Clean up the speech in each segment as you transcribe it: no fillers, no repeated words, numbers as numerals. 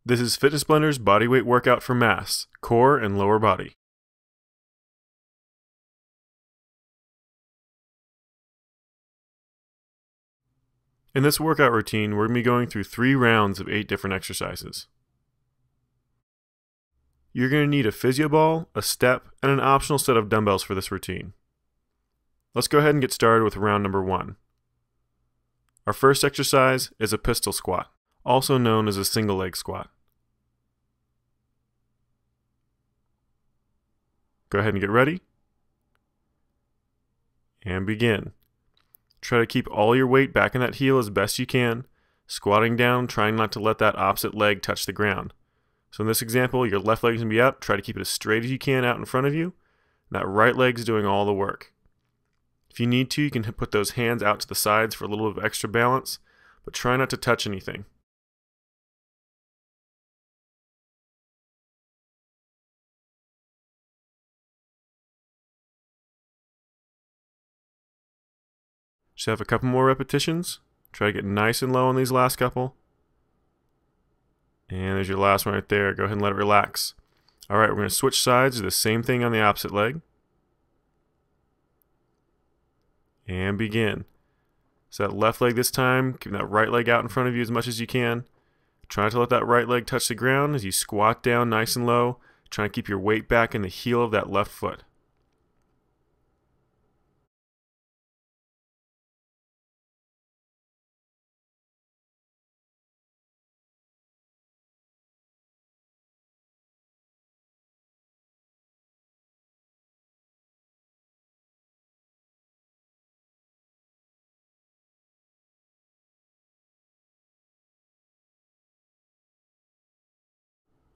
This is Fitness Blender's bodyweight workout for mass, core, and lower body. In this workout routine, we're going to be going through 3 rounds of 8 different exercises. You're going to need a physio ball, a step, and an optional set of dumbbells for this routine. Let's go ahead and get started with round number 1. Our first exercise is a pistol squat, also known as a single leg squat. Go ahead and get ready. And begin. Try to keep all your weight back in that heel as best you can, squatting down, trying not to let that opposite leg touch the ground. So in this example, your left leg is going to be up. Try to keep it as straight as you can out in front of you. And that right leg is doing all the work. If you need to, you can put those hands out to the sides for a little bit of extra balance, but try not to touch anything. Just have a couple more repetitions. Try to get nice and low on these last couple. And there's your last one right there. Go ahead and let it relax. Alright, we're going to switch sides. Do the same thing on the opposite leg. And begin. So that left leg this time, keeping that right leg out in front of you as much as you can. Try not to let that right leg touch the ground as you squat down nice and low. Try to keep your weight back in the heel of that left foot.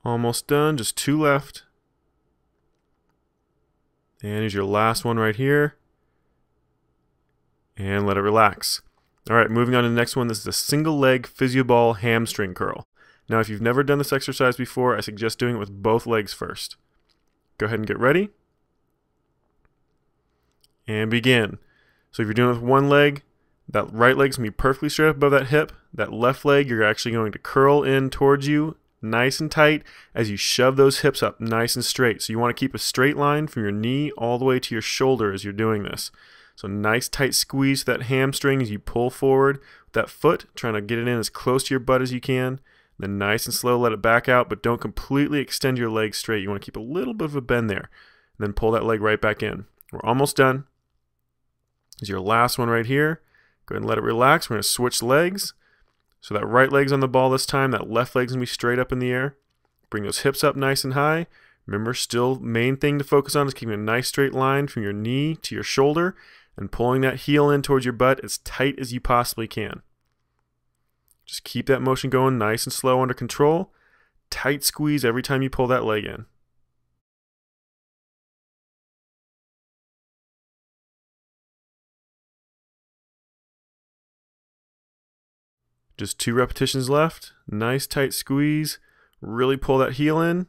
Almost done, just 2 left. And here's your last one right here. And let it relax. Alright, moving on to the next one. This is a single leg physio ball hamstring curl. Now if you've never done this exercise before, I suggest doing it with both legs first. Go ahead and get ready. And begin. So if you're doing it with one leg, that right leg's going to be perfectly straight up above that hip. That left leg, you're actually going to curl in towards you nice and tight as you shove those hips up nice and straight. So you want to keep a straight line from your knee all the way to your shoulder as you're doing this. So nice tight squeeze that hamstring as you pull forward with that foot, trying to get it in as close to your butt as you can. Then nice and slow, let it back out, but don't completely extend your leg straight. You want to keep a little bit of a bend there. And then pull that leg right back in. We're almost done. This is your last one right here. Go ahead and let it relax. We're going to switch legs. So that right leg's on the ball this time. That left leg's going to be straight up in the air. Bring those hips up nice and high. Remember, still main thing to focus on is keeping a nice straight line from your knee to your shoulder and pulling that heel in towards your butt as tight as you possibly can. Just keep that motion going nice and slow under control. Tight squeeze every time you pull that leg in. Just 2 repetitions left. Nice tight squeeze. Really pull that heel in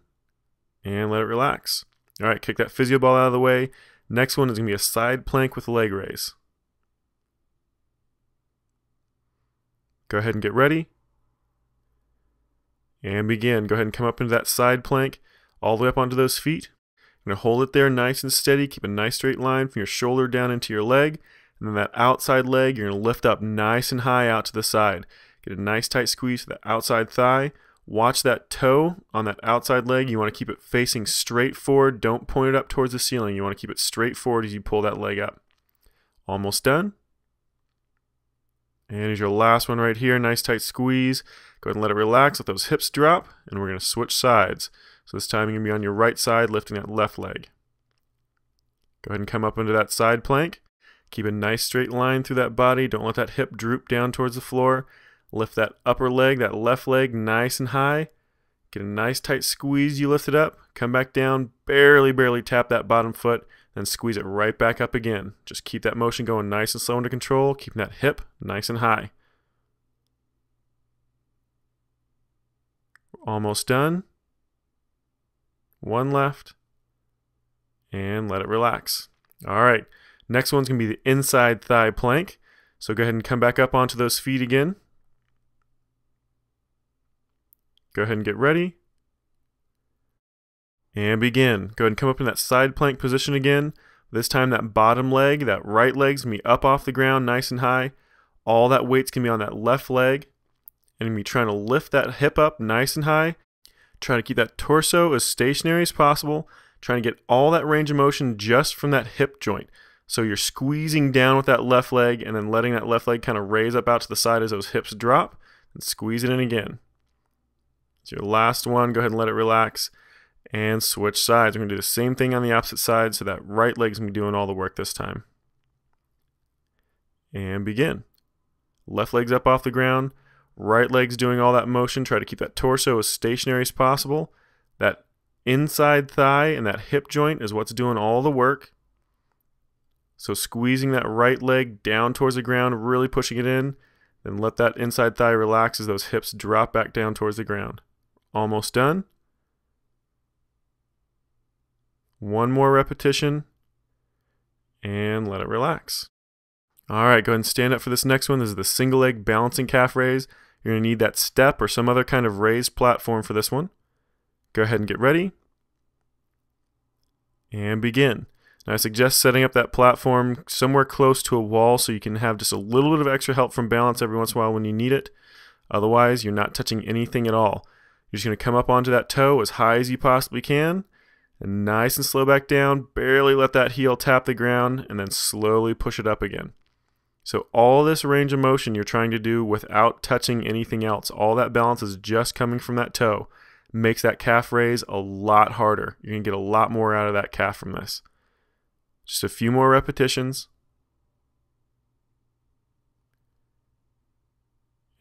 and let it relax. Alright, kick that physio ball out of the way. Next one is going to be a side plank with a leg raise. Go ahead and get ready. And begin. Go ahead and come up into that side plank all the way up onto those feet. You're going to hold it there nice and steady. Keep a nice straight line from your shoulder down into your leg. And then that outside leg, you're going to lift up nice and high out to the side. Get a nice tight squeeze to the outside thigh. Watch that toe on that outside leg. You want to keep it facing straight forward. Don't point it up towards the ceiling. You want to keep it straight forward as you pull that leg up. Almost done. And here's your last one right here. Nice tight squeeze. Go ahead and let it relax. Let those hips drop. And we're going to switch sides. So this time you're going to be on your right side lifting that left leg. Go ahead and come up into that side plank. Keep a nice straight line through that body. Don't let that hip droop down towards the floor. Lift that upper leg, that left leg, nice and high. Get a nice tight squeeze. You lift it up. Come back down. Barely tap that bottom foot. Then squeeze it right back up again. Just keep that motion going nice and slow under control. Keeping that hip nice and high. We're almost done. 1 left. And let it relax. Alright. Next one's going to be the inside thigh plank. So go ahead and come back up onto those feet again. Go Go ahead and get ready. And begin. Go ahead and come up in that side plank position again. This time that bottom leg, that right leg's going to be up off the ground nice and high. All that weight's going to be on that left leg. And you're going to be trying to lift that hip up nice and high. Try to keep that torso as stationary as possible. Trying to get all that range of motion just from that hip joint. So you're squeezing down with that left leg and then letting that left leg kind of raise up out to the side as those hips drop. And squeeze it in again. It's your last one. Go ahead and let it relax. And switch sides. We're going to do the same thing on the opposite side, so that right leg's going to be doing all the work this time. And begin. Left leg's up off the ground. Right leg's doing all that motion. Try to keep that torso as stationary as possible. That inside thigh and that hip joint is what's doing all the work. So squeezing that right leg down towards the ground, really pushing it in. Then let that inside thigh relax as those hips drop back down towards the ground. Almost done. One more repetition, and let it relax. All right, go ahead and stand up for this next one. This is the single leg balancing calf raise. You're going to need that step or some other kind of raised platform for this one. Go ahead and get ready, and begin. Now I suggest setting up that platform somewhere close to a wall so you can have just a little bit of extra help from balance every once in a while when you need it. Otherwise, you're not touching anything at all. You're just going to come up onto that toe as high as you possibly can. And nice and slow back down, barely let that heel tap the ground, and then slowly push it up again. So all this range of motion you're trying to do without touching anything else. All that balance is just coming from that toe. Makes that calf raise a lot harder. You're going to get a lot more out of that calf from this. Just a few more repetitions.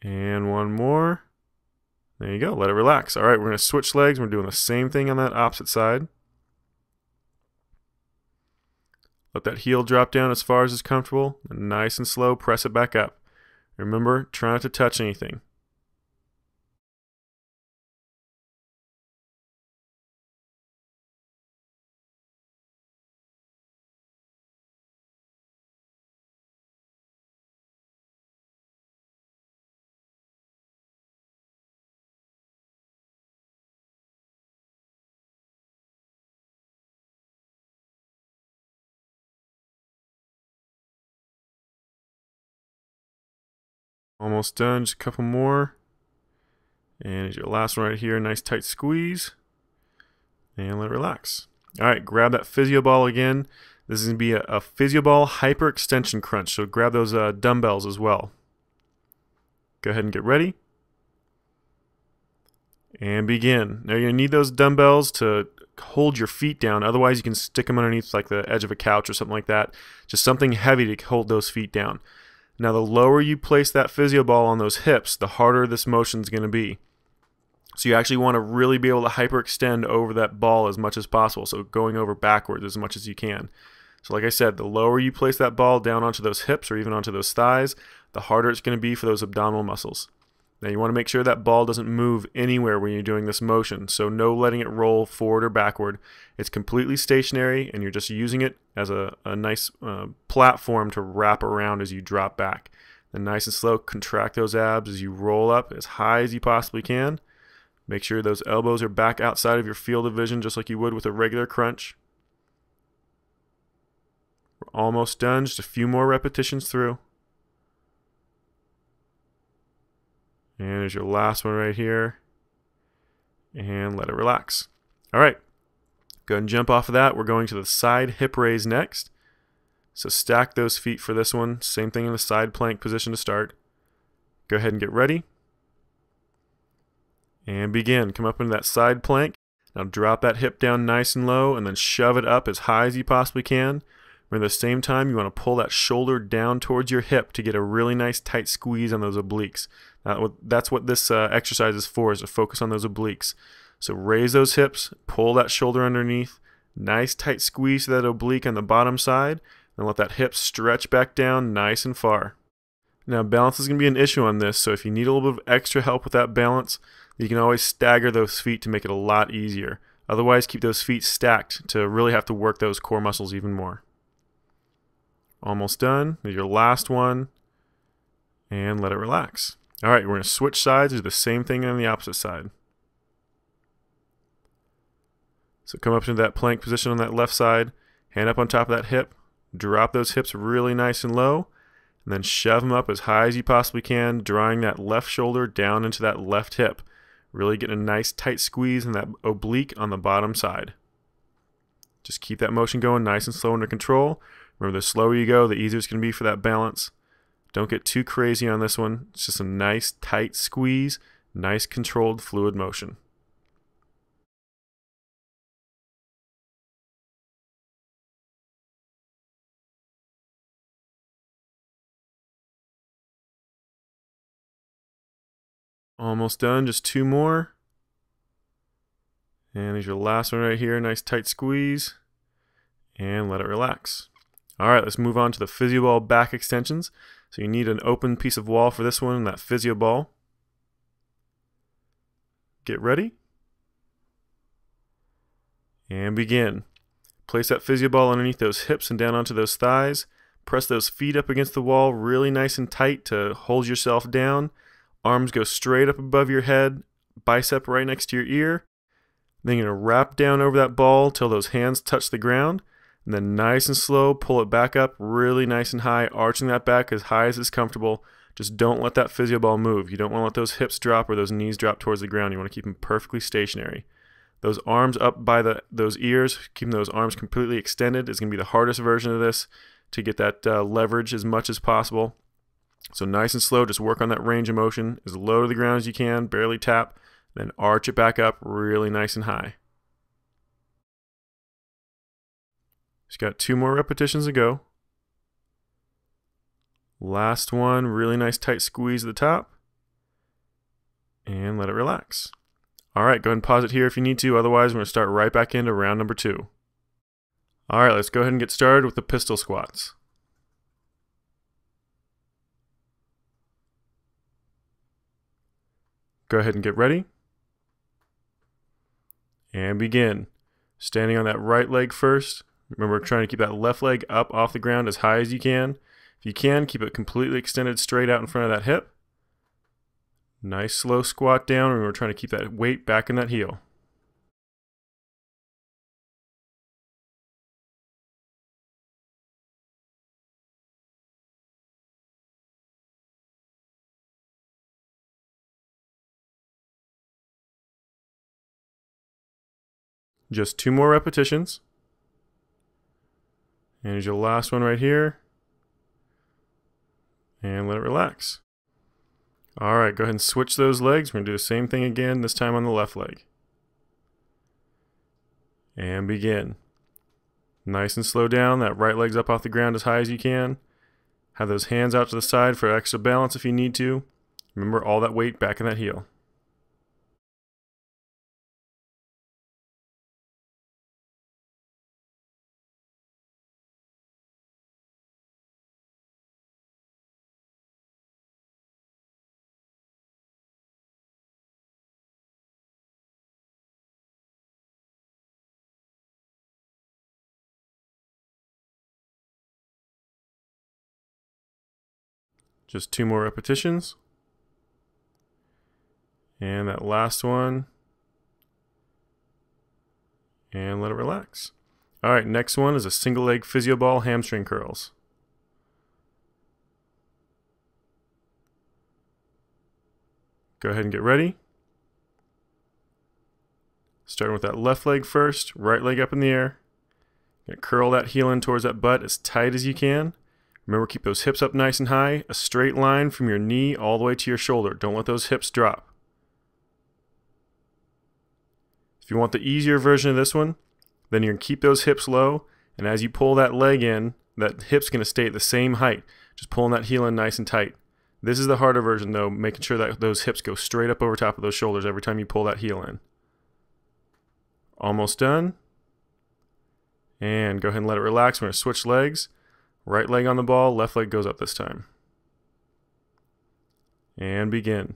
And one more. There you go, let it relax. All right, we're going to switch legs. We're doing the same thing on that opposite side. Let that heel drop down as far as is comfortable, and nice and slow, press it back up. Remember, try not to touch anything. Almost done, just a couple more. And here's your last one right here, nice tight squeeze. And let it relax. All right, grab that physio ball again. This is going to be a physio ball hyperextension crunch, so grab those dumbbells as well. Go ahead and get ready. And begin. Now you're going to need those dumbbells to hold your feet down, otherwise you can stick them underneath like the edge of a couch or something like that. Just something heavy to hold those feet down. Now the lower you place that physio ball on those hips, the harder this motion is going to be. So you actually want to really be able to hyperextend over that ball as much as possible, so going over backwards as much as you can. So like I said, the lower you place that ball down onto those hips or even onto those thighs, the harder it's going to be for those abdominal muscles. Now you want to make sure that ball doesn't move anywhere when you're doing this motion, so no letting it roll forward or backward. It's completely stationary and you're just using it as a nice platform to wrap around as you drop back. Then nice and slow, contract those abs as you roll up as high as you possibly can. Make sure those elbows are back outside of your field of vision just like you would with a regular crunch. We're almost done, just a few more repetitions through. And there's your last one right here. And let it relax. All right. Go ahead and jump off of that. We're going to the side hip raise next. So stack those feet for this one. Same thing in the side plank position to start. Go ahead and get ready. And begin. Come up into that side plank. Now drop that hip down nice and low and then shove it up as high as you possibly can. But at the same time, you want to pull that shoulder down towards your hip to get a really nice tight squeeze on those obliques. That's what this exercise is for, is to focus on those obliques. So raise those hips, pull that shoulder underneath, nice tight squeeze to that oblique on the bottom side, and let that hip stretch back down nice and far. Now balance is going to be an issue on this, so if you need a little bit of extra help with that balance, you can always stagger those feet to make it a lot easier. Otherwise, keep those feet stacked to really have to work those core muscles even more. Almost done. Here's your last one. And let it relax. All right, we're going to switch sides. Do the same thing on the opposite side. So come up into that plank position on that left side, hand up on top of that hip, drop those hips really nice and low, and then shove them up as high as you possibly can, drawing that left shoulder down into that left hip. Really getting a nice tight squeeze in that oblique on the bottom side. Just keep that motion going nice and slow under control. Remember, the slower you go, the easier it's going to be for that balance. Don't get too crazy on this one. It's just a nice tight squeeze, nice controlled fluid motion. Almost done, just 2 more. And there's your last one right here, nice tight squeeze. And let it relax. Alright, let's move on to the physio ball back extensions. So you need an open piece of wall for this one, that physio ball. Get ready. And begin. Place that physio ball underneath those hips and down onto those thighs. Press those feet up against the wall really nice and tight to hold yourself down. Arms go straight up above your head, bicep right next to your ear. Then you're going to wrap down over that ball till those hands touch the ground. And then nice and slow, pull it back up really nice and high, arching that back as high as is comfortable. Just don't let that physio ball move. You don't want to let those hips drop or those knees drop towards the ground. You want to keep them perfectly stationary. Those arms up by those ears, keeping those arms completely extended is going to be the hardest version of this to get that leverage as much as possible. So nice and slow, just work on that range of motion as low to the ground as you can, barely tap, then arch it back up really nice and high. Just got 2 more repetitions to go. Last one, really nice tight squeeze at the top. And let it relax. Alright, go ahead and pause it here if you need to, otherwise we're going to start right back into round number 2. Alright, let's go ahead and get started with the pistol squats. Go ahead and get ready. And begin. Standing on that right leg first. Remember, trying to keep that left leg up off the ground as high as you can. If you can, keep it completely extended straight out in front of that hip. Nice slow squat down. Remember, trying to keep that weight back in that heel. Just 2 more repetitions. And here's your last one right here. And let it relax. Alright, go ahead and switch those legs. We're going to do the same thing again, this time on the left leg. And begin. Nice and slow down. That right leg's up off the ground as high as you can. Have those hands out to the side for extra balance if you need to. Remember, all that weight back in that heel. Just 2 more repetitions. And that last one. And let it relax. Alright, next one is a single leg physio ball hamstring curls. Go ahead and get ready. Starting with that left leg first, right leg up in the air. You're gonna curl that heel in towards that butt as tight as you can. Remember, keep those hips up nice and high, a straight line from your knee all the way to your shoulder. Don't let those hips drop. If you want the easier version of this one, then you're going to keep those hips low, and as you pull that leg in, that hip's going to stay at the same height, just pulling that heel in nice and tight. This is the harder version though, making sure that those hips go straight up over top of those shoulders every time you pull that heel in. Almost done. And go ahead and let it relax. We're going to switch legs. Right leg on the ball, left leg goes up this time. And begin.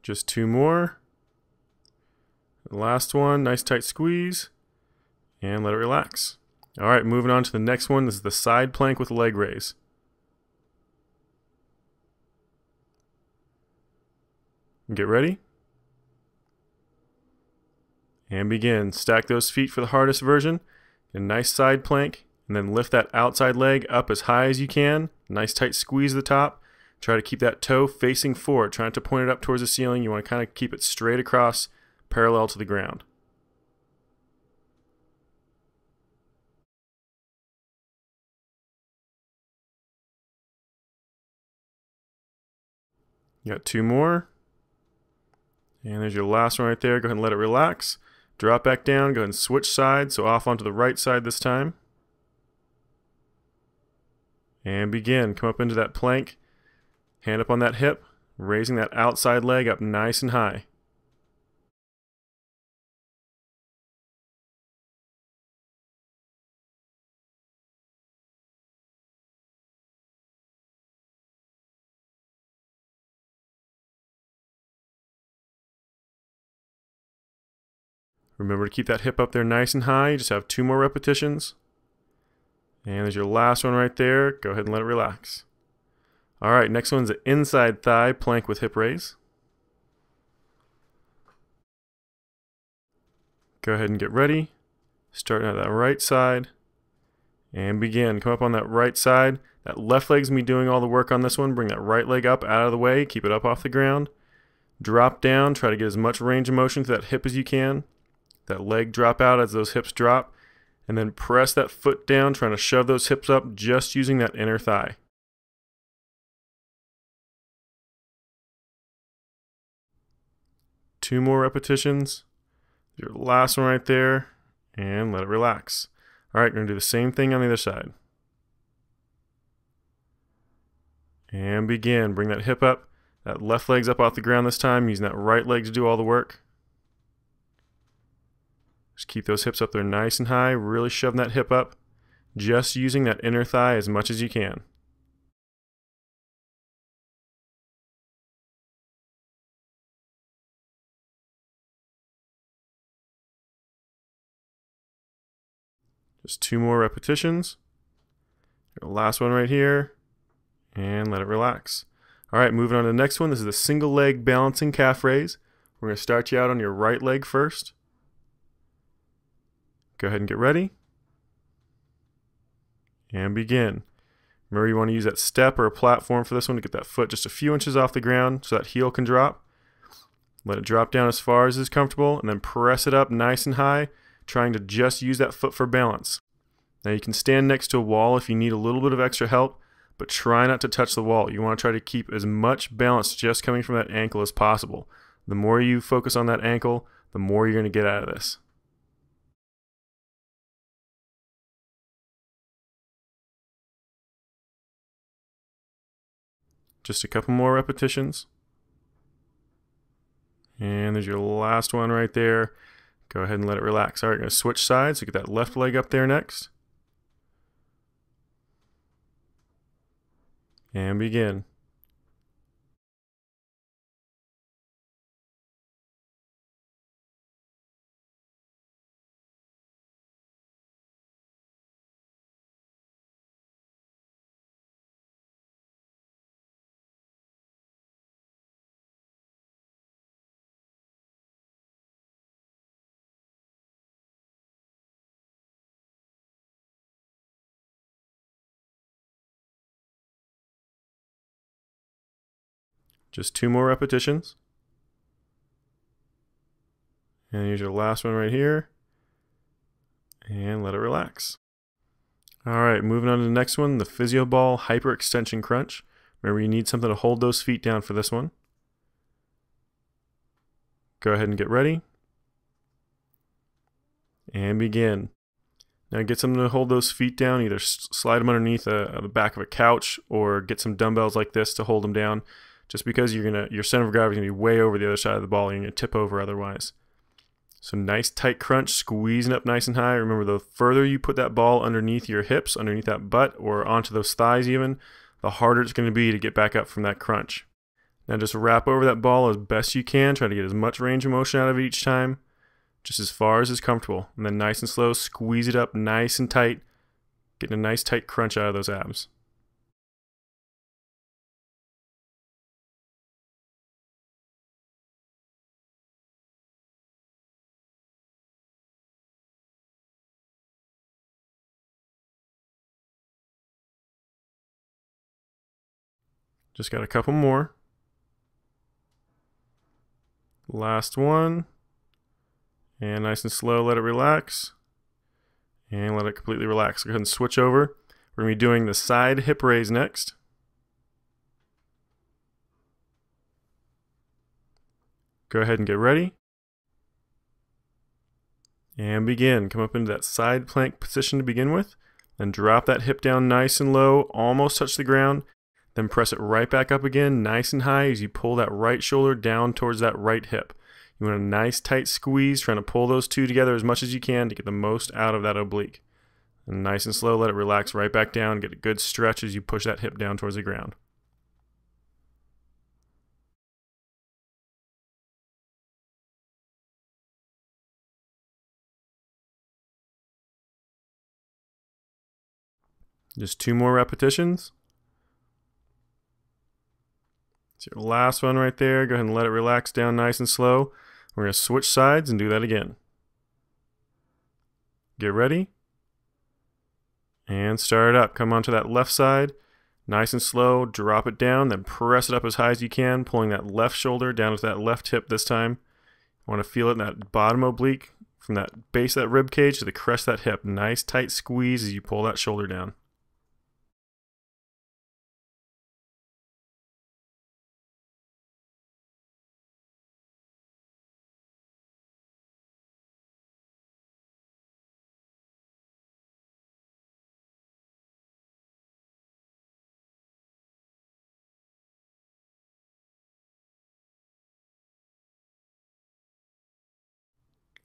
Just 2 more. The last one, nice tight squeeze, and let it relax. All right, moving on to the next one. This is the side plank with leg raise. Get ready. And begin. Stack those feet for the hardest version. Get a nice side plank, and then lift that outside leg up as high as you can. Nice tight squeeze at the top. Try to keep that toe facing forward. Try not to point it up towards the ceiling. You want to kind of keep it straight across, parallel to the ground. You got 2 more. And there's your last one right there. Go ahead and let it relax. Drop back down. Go ahead and switch sides. So off onto the right side this time. And begin. Come up into that plank. Hand up on that hip. Raising that outside leg up nice and high. Remember to keep that hip up there nice and high. You just have 2 more repetitions. And there's your last one right there. Go ahead and let it relax. All right, next one's the inside thigh plank with hip raise. Go ahead and get ready. Starting at that right side. And begin. Come up on that right side. That left leg's going to be doing all the work on this one. Bring that right leg up out of the way. Keep it up off the ground. Drop down. Try to get as much range of motion to that hip as you can. That leg drop out as those hips drop. And then press that foot down, trying to shove those hips up just using that inner thigh. Two more repetitions. Your last one right there. And let it relax. All right, we're going to do the same thing on the other side. And begin. Bring that hip up. That left leg's up off the ground this time, using that right leg to do all the work. Just keep those hips up there nice and high, really shoving that hip up, just using that inner thigh as much as you can. Just 2 more repetitions. Your last one right here, and let it relax. All right, moving on to the next one. This is the single leg balancing calf raise. We're going to start you out on your right leg first. Go ahead and get ready. And begin. Remember, you want to use that step or a platform for this one to get that foot just a few inches off the ground so that heel can drop. Let it drop down as far as is comfortable, and then press it up nice and high, trying to just use that foot for balance. Now you can stand next to a wall if you need a little bit of extra help, but try not to touch the wall. You want to try to keep as much balance just coming from that ankle as possible. The more you focus on that ankle, the more you're going to get out of this. Just a couple more repetitions. And there's your last one right there. Go ahead and let it relax. All right, going to switch sides. So get that left leg up there next. And begin. Just 2 more repetitions. And here's your last one right here. And let it relax. All right, moving on to the next one, the physio ball hyperextension crunch. Remember, you need something to hold those feet down for this one. Go ahead and get ready. And begin. Now get something to hold those feet down. Either slide them underneath the back of a couch or get some dumbbells like this to hold them down. Just because your center of gravity is going to be way over the other side of the ball. You're going to tip over otherwise. So nice tight crunch, squeezing up nice and high. Remember, the further you put that ball underneath your hips, underneath that butt, or onto those thighs even, the harder it's going to be to get back up from that crunch. Now just wrap over that ball as best you can. Try to get as much range of motion out of it each time, just as far as is comfortable. And then nice and slow, squeeze it up nice and tight, getting a nice tight crunch out of those abs. Just got a couple more. Last one. And nice and slow, let it relax. And let it completely relax. Go ahead and switch over. We're going to be doing the side hip raise next. Go ahead and get ready. And begin. Come up into that side plank position to begin with. Then drop that hip down nice and low, almost touch the ground. Then press it right back up again, nice and high as you pull that right shoulder down towards that right hip. You want a nice tight squeeze, trying to pull those two together as much as you can to get the most out of that oblique. And nice and slow, let it relax right back down. Get a good stretch as you push that hip down towards the ground. Just 2 more repetitions. It's your last one right there. Go ahead and let it relax down nice and slow. We're going to switch sides and do that again. Get ready. And start it up. Come onto that left side. Nice and slow. Drop it down. Then press it up as high as you can. Pulling that left shoulder down to that left hip this time. You want to feel it in that bottom oblique. From that base of that rib cage to the crest of that hip. Nice tight squeeze as you pull that shoulder down.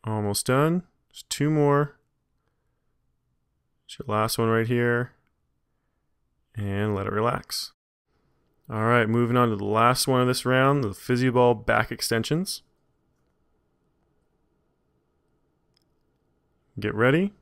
Almost done. Just 2 more. It's your last one right here. And let it relax. All right, moving on to the last one of this round, the PhysioBall back extensions. Get ready.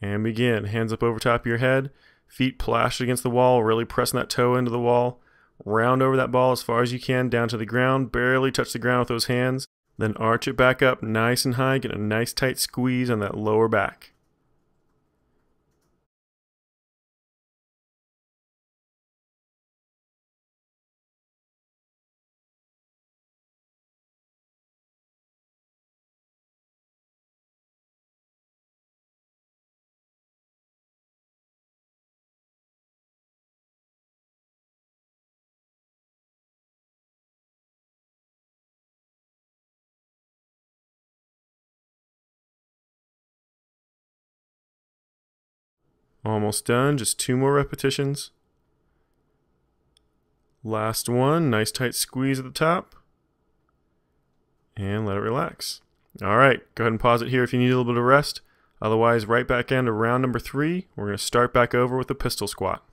And begin. Hands up over top of your head. Feet plashed against the wall, really pressing that toe into the wall. Round over that ball as far as you can down to the ground. Barely touch the ground with those hands. Then arch it back up nice and high. Get a nice tight squeeze on that lower back. Almost done. Just 2 more repetitions. Last one. Nice tight squeeze at the top. And let it relax. All right. Go ahead and pause it here if you need a little bit of rest. Otherwise, right back into round number 3. We're going to start back over with the pistol squat.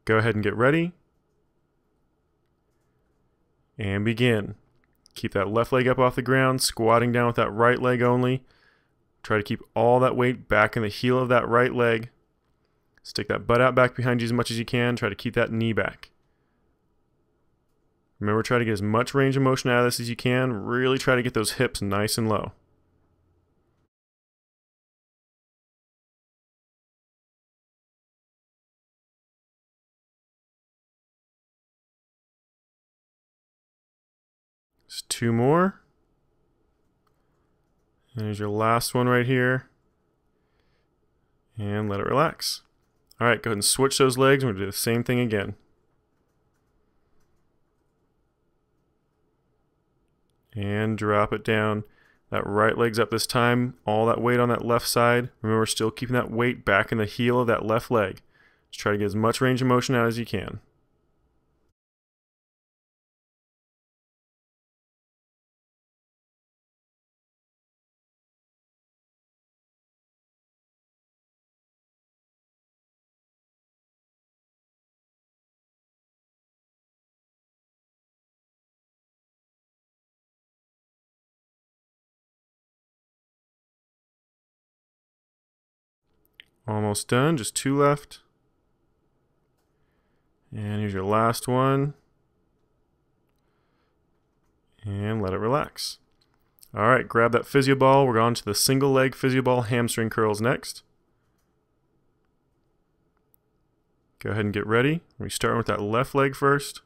Go ahead and get ready. And begin. Keep that left leg up off the ground, squatting down with that right leg only. Try to keep all that weight back in the heel of that right leg. Stick that butt out back behind you as much as you can. Try to keep that knee back. Remember, try to get as much range of motion out of this as you can. Really try to get those hips nice and low. Just 2 more. And there's your last one right here. And let it relax. All right, go ahead and switch those legs. We're going to do the same thing again. And drop it down. That right leg's up this time. All that weight on that left side. Remember, still keeping that weight back in the heel of that left leg. Just try to get as much range of motion out as you can. Almost done, just 2 left. And here's your last one. And let it relax. All right, grab that physio ball. We're on to the single leg physio ball hamstring curls next. Go ahead and get ready. We start with that left leg first.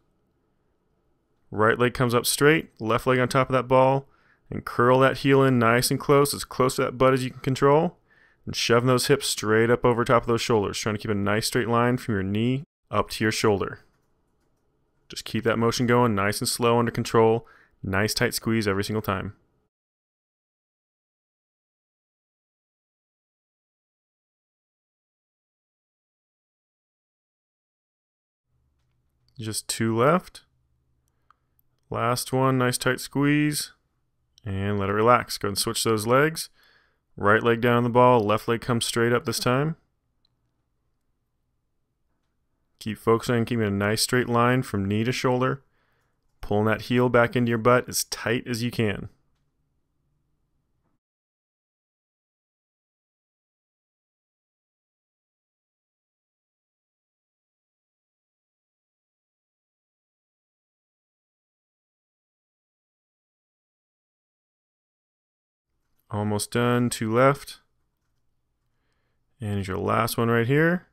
Right leg comes up straight, left leg on top of that ball, and curl that heel in nice and close to that butt as you can control, and shove those hips straight up over top of those shoulders, trying to keep a nice straight line from your knee up to your shoulder. Just keep that motion going nice and slow, under control. Nice tight squeeze every single time. Just 2 left. Last one, nice tight squeeze. And let it relax. Go ahead and switch those legs. Right leg down on the ball, left leg comes straight up this time. Keep focusing on keeping a nice straight line from knee to shoulder. Pulling that heel back into your butt as tight as you can. Almost done, 2 left. And here's your last one right here.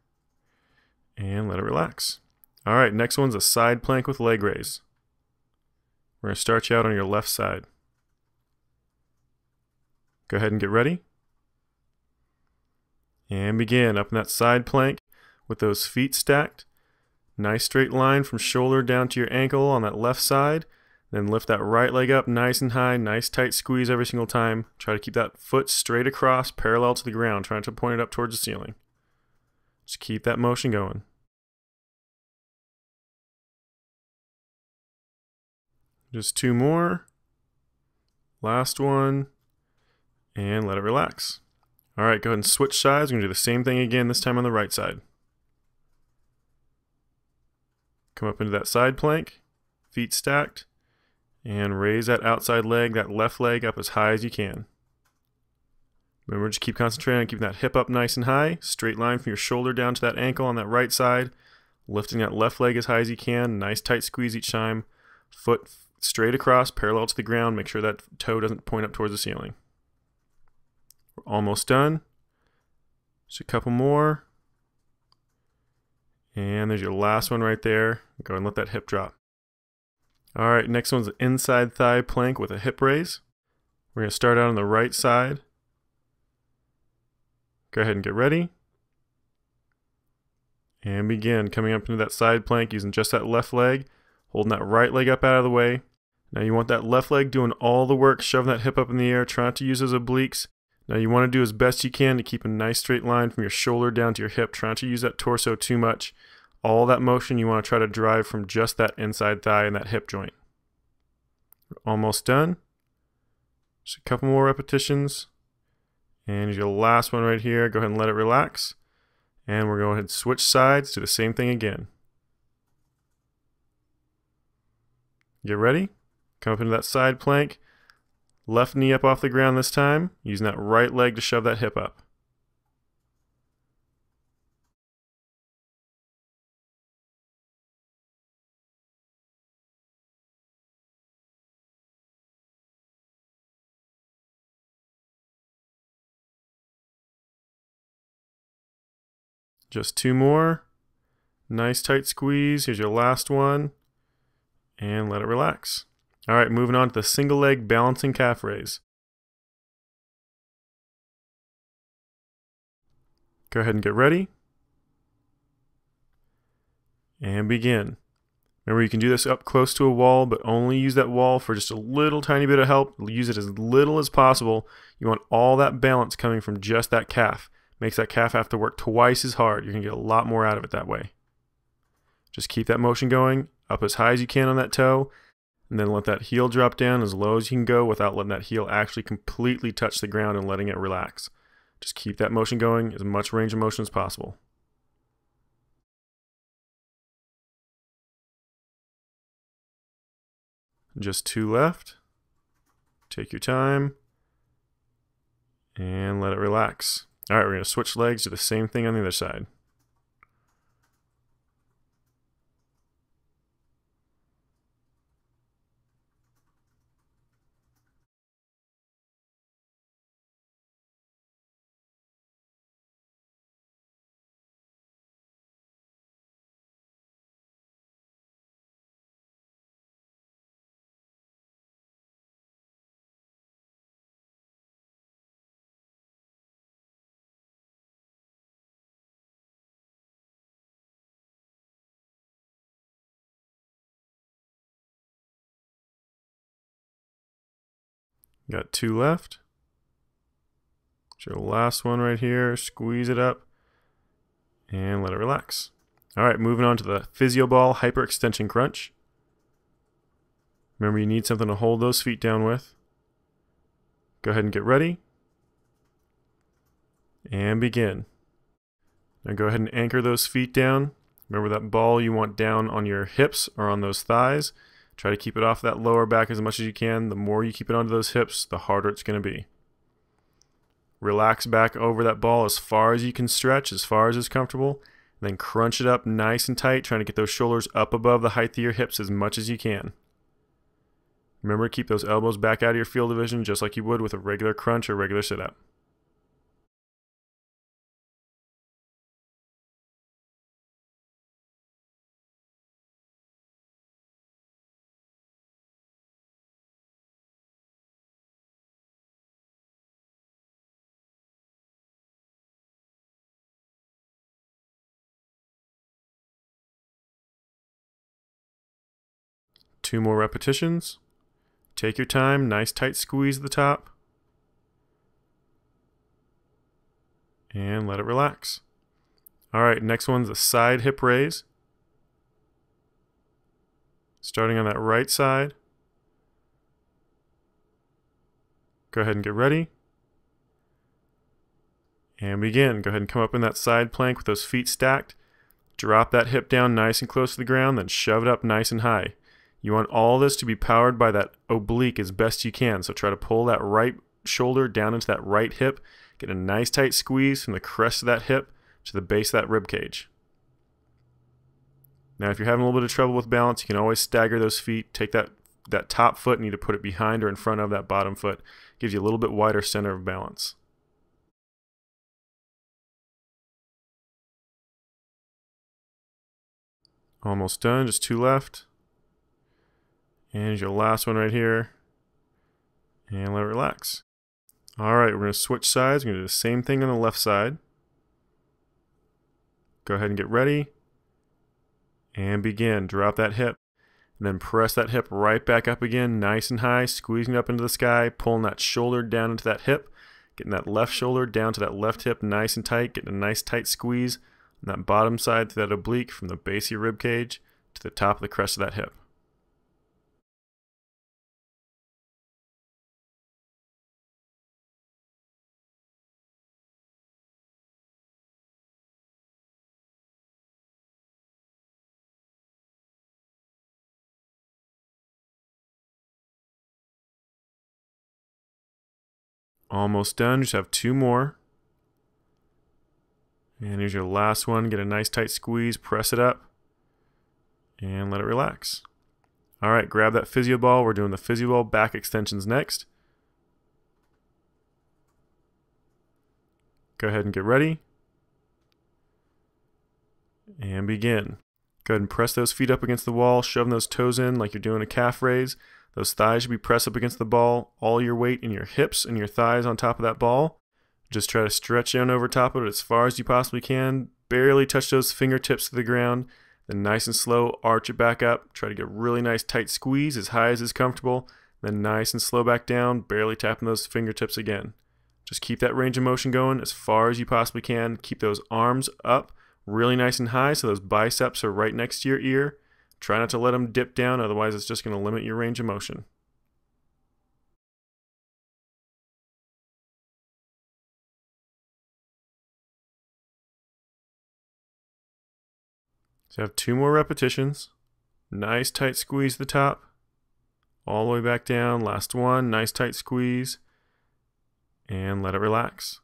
And let it relax. All right, next one's a side plank with leg raise. We're going to start you out on your left side. Go ahead and get ready. And begin up in that side plank with those feet stacked. Nice straight line from shoulder down to your ankle on that left side. Then lift that right leg up nice and high, nice tight squeeze every single time. Try to keep that foot straight across, parallel to the ground, trying to point it up towards the ceiling. Just keep that motion going. Just 2 more. Last one. And let it relax. All right, go ahead and switch sides. We're going to do the same thing again, this time on the right side. Come up into that side plank, feet stacked. And raise that outside leg, that left leg, up as high as you can. Remember, just keep concentrating on keeping that hip up nice and high. Straight line from your shoulder down to that ankle on that right side. Lifting that left leg as high as you can. Nice tight squeeze each time. Foot straight across, parallel to the ground. Make sure that toe doesn't point up towards the ceiling. We're almost done. Just a couple more. And there's your last one right there. Go ahead and let that hip drop. All right, next one's an inside thigh plank with a hip raise. We're going to start out on the right side. Go ahead and get ready. And begin coming up into that side plank using just that left leg, holding that right leg up out of the way. Now you want that left leg doing all the work, shoving that hip up in the air, trying to use those obliques. Now you want to do as best you can to keep a nice straight line from your shoulder down to your hip, trying to use that torso too much. All that motion you want to try to drive from just that inside thigh and that hip joint. We're almost done. Just a couple more repetitions. And your last one right here. Go ahead and let it relax. And we're going to go ahead and switch sides, do the same thing again. Get ready. Come up into that side plank. Left knee up off the ground this time, using that right leg to shove that hip up. Just 2 more. Nice tight squeeze. Here's your last one. And let it relax. All right, moving on to the single leg balancing calf raise. Go ahead and get ready. And begin. Remember, you can do this up close to a wall, but only use that wall for just a little tiny bit of help. Use it as little as possible. You want all that balance coming from just that calf. Makes that calf have to work twice as hard. You're going to get a lot more out of it that way. Just keep that motion going, up as high as you can on that toe, and then let that heel drop down as low as you can go without letting that heel actually completely touch the ground and letting it relax. Just keep that motion going, as much range of motion as possible. Just 2 left. Take your time and let it relax. All right, we're going to switch legs, do the same thing on the other side. Got 2 left. So the last one right here, squeeze it up and let it relax. All right, moving on to the physio ball hyperextension crunch. Remember, you need something to hold those feet down with. Go ahead and get ready. And begin. Now go ahead and anchor those feet down. Remember that ball you want down on your hips or on those thighs. Try to keep it off that lower back as much as you can. The more you keep it onto those hips, the harder it's going to be. Relax back over that ball as far as you can stretch, as far as is comfortable. And then crunch it up nice and tight, trying to get those shoulders up above the height of your hips as much as you can. Remember to keep those elbows back out of your field of vision just like you would with a regular crunch or regular sit-up. Two more repetitions. Take your time, nice tight squeeze at the top. And let it relax. All right, next one's a side hip raise. Starting on that right side. Go ahead and get ready. And begin. Go ahead and come up in that side plank with those feet stacked. Drop that hip down nice and close to the ground, then shove it up nice and high. You want all this to be powered by that oblique as best you can. So try to pull that right shoulder down into that right hip. Get a nice tight squeeze from the crest of that hip to the base of that rib cage. Now if you're having a little bit of trouble with balance, you can always stagger those feet. Take that top foot and either put it behind or in front of that bottom foot. Gives you a little bit wider center of balance. Almost done, just 2 left. And your last one right here. And let it relax. Alright, we're going to switch sides. We're going to do the same thing on the left side. Go ahead and get ready. And begin. Drop that hip. And then press that hip right back up again, nice and high, squeezing it up into the sky, pulling that shoulder down into that hip, getting that left shoulder down to that left hip nice and tight, getting a nice tight squeeze on that bottom side to that oblique from the base of your rib cage to the top of the crest of that hip. Almost done, just have 2 more. And here's your last one. Get a nice tight squeeze, press it up, and let it relax. Alright, grab that physio ball. We're doing the physio ball back extensions next. Go ahead and get ready. And begin. Go ahead and press those feet up against the wall, shoving those toes in like you're doing a calf raise. Those thighs should be pressed up against the ball. All your weight in your hips and your thighs on top of that ball. Just try to stretch down over top of it as far as you possibly can. Barely touch those fingertips to the ground. Then nice and slow, arch it back up. Try to get a really nice tight squeeze as high as is comfortable. Then nice and slow back down, barely tapping those fingertips again. Just keep that range of motion going as far as you possibly can. Keep those arms up really nice and high so those biceps are right next to your ear. Try not to let them dip down, otherwise it's just going to limit your range of motion. So have 2 more repetitions. Nice tight squeeze at the top. All the way back down. Last one. Nice tight squeeze. And let it relax.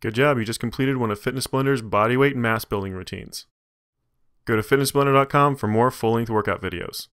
Good job, you just completed one of Fitness Blender's bodyweight mass building routines. Go to fitnessblender.com for more full-length workout videos.